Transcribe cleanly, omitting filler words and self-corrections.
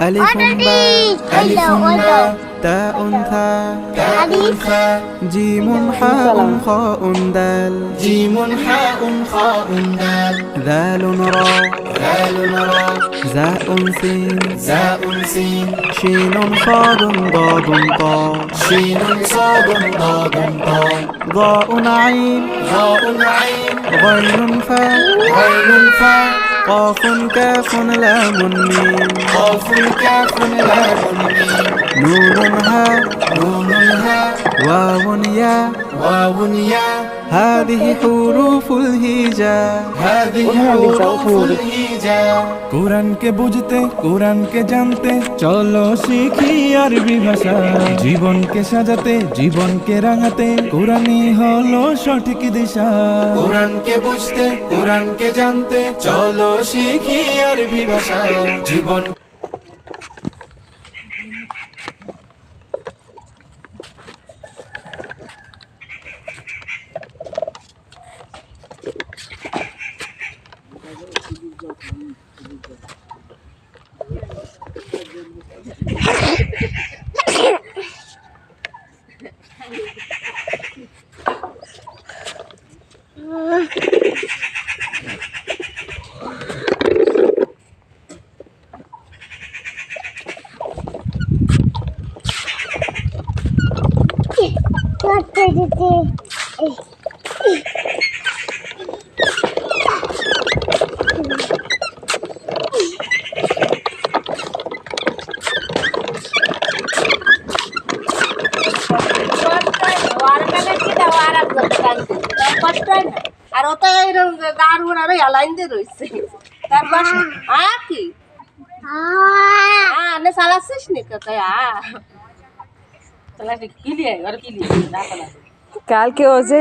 ألف باء ألف باء تاء ثاء جيم حاء خاء دال جيم حاء خاء دال ذال راء زاء سين شين صاد ضاد طاء شين صاد ضاد طاء ضاء عين غين فاء قاف كاف لام ميم نون هاء واو يا هذه حروف الهجاء কোরআনকে বুঝতে কোরআনকে জানতে চলো শিখি আরবি ভাষা জীবনকে সাজাতে জীবনকে রাঙাতে কোরআনই হলো সঠিক দিশা কোরআনকে বুঝতে কোরআনকে জানতে চলো শিখি আরবি ভাষা জীবন আর অত এরকম গাড় ঘোড়ার লাইন দিয়ে রয়েছে তার বাসা কি নে চালাচ্ছিস নি কোথায় কিলিয়ে কিলিয়ে কালকে ও যে